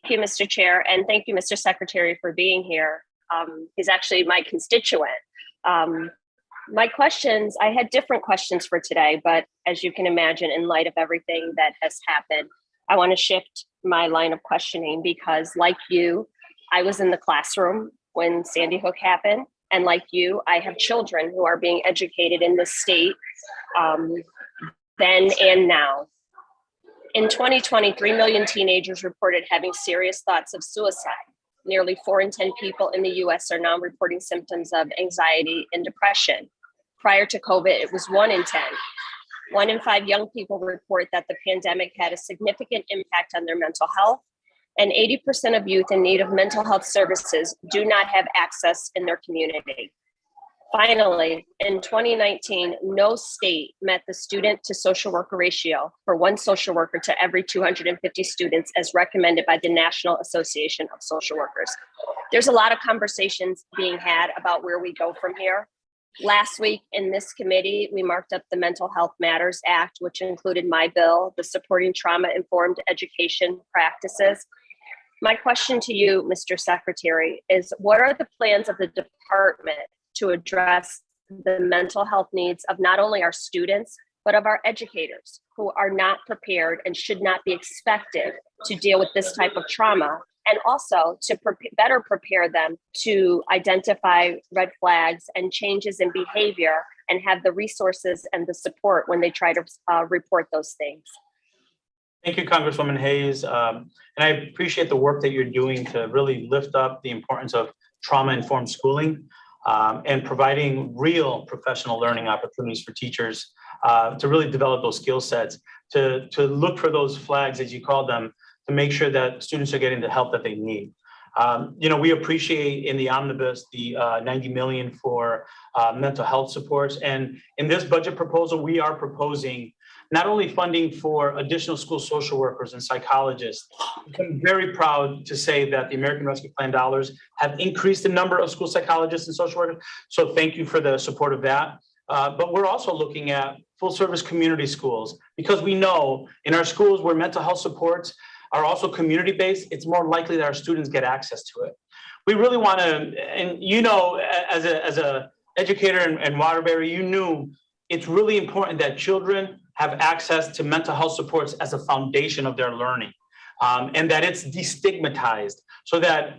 you, Mr. Chair, and thank you, Mr. Secretary, for being here. He's actually my constituent. My questions, I had different questions for today, but as you can imagine, in light of everything that has happened, I want to shift my line of questioning because, like you, I was in the classroom when Sandy Hook happened. And like you, I have children who are being educated in this state then and now. In 2020, 3 million teenagers reported having serious thoughts of suicide. Nearly 4 in 10 people in the US are now reporting symptoms of anxiety and depression. Prior to COVID, it was 1 in 10. 1 in 5 young people report that the pandemic had a significant impact on their mental health, and 80% of youth in need of mental health services do not have access in their community. Finally, in 2019, no state met the student to social worker ratio for 1 social worker to every 250 students as recommended by the National Association of Social Workers. There's a lot of conversations being had about where we go from here. Last week in this committee, we marked up the Mental Health Matters Act, which included my bill, the Supporting Trauma-Informed Education Practices. My question to you, Mr. Secretary, is what are the plans of the department to address the mental health needs of not only our students, but of our educators who are not prepared and should not be expected to deal with this type of trauma, and also to better prepare them to identify red flags and changes in behavior and have the resources and the support when they try to report those things? Thank you, Congresswoman Hayes. And I appreciate the work that you're doing to really lift up the importance of trauma-informed schooling and providing real professional learning opportunities for teachers to really develop those skill sets, to look for those flags, as you call them, to make sure that students are getting the help that they need. We appreciate in the omnibus the $90 million for mental health supports. And in this budget proposal, we are proposing not only funding for additional school social workers and psychologists. I'm very proud to say that the American Rescue Plan dollars have increased the number of school psychologists and social workers. So thank you for the support of that. But we're also looking at full service community schools, because we know in our schools where mental health supports are also community-based, it's more likely that our students get access to it. We really want to, and as a educator in Waterbury, you knew it's really important that children have access to mental health supports as a foundation of their learning, and that it's destigmatized so that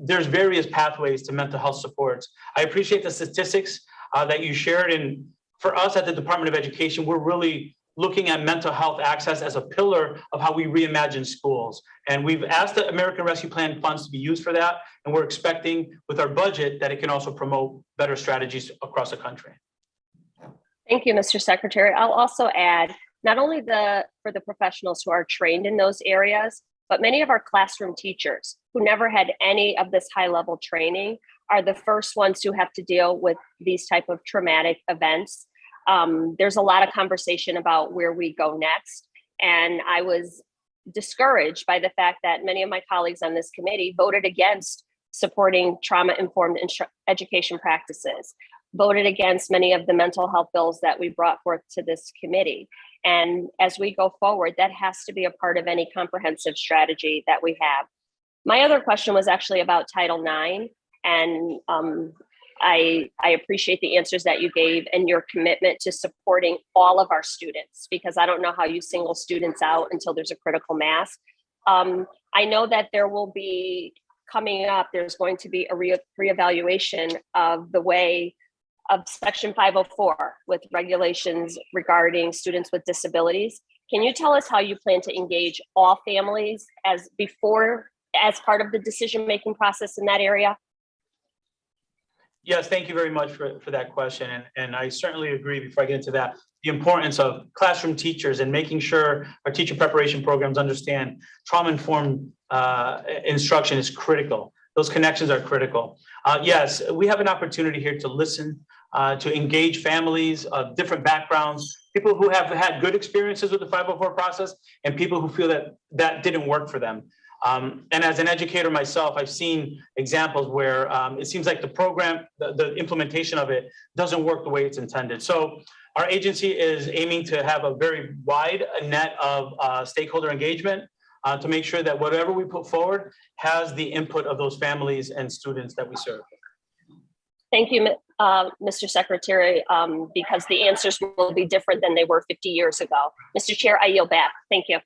there's various pathways to mental health supports. I appreciate the statistics that you shared, and for us at the Department of Education, we're really looking at mental health access as a pillar of how we reimagine schools. And we've asked the American Rescue Plan funds to be used for that, and we're expecting with our budget that it can also promote better strategies across the country. Thank you, Mr. Secretary. I'll also add, not only for the professionals who are trained in those areas, but many of our classroom teachers who never had any of this high-level training are the first ones who have to deal with these type of traumatic events. There's a lot of conversation about where we go next. And I was discouraged by the fact that many of my colleagues on this committee voted against supporting trauma-informed education practices, voted against many of the mental health bills that we brought forth to this committee. And as we go forward, that has to be a part of any comprehensive strategy that we have. My other question was actually about Title IX. And I appreciate the answers that you gave and your commitment to supporting all of our students, because I don't know how you single students out until there's a critical mass. I know that there will be coming up, there's going to be a reevaluation of the way of Section 504 with regulations regarding students with disabilities. Can you tell us how you plan to engage all families as part of the decision-making process in that area? Yes, thank you very much for that question. And I certainly agree, before I get into that, the importance of classroom teachers and making sure our teacher preparation programs understand trauma-informed instruction is critical. Those connections are critical. Yes, we have an opportunity here to listen, to engage families of different backgrounds, people who have had good experiences with the 504 process and people who feel that that didn't work for them. And as an educator myself, I've seen examples where it seems like the program, the implementation of it doesn't work the way it's intended. So our agency is aiming to have a very wide net of stakeholder engagement. to make sure that whatever we put forward has the input of those families and students that we serve. Thank you, Mr. Secretary, because the answers will be different than they were 50 years ago. Mr. Chair, I yield back. Thank you.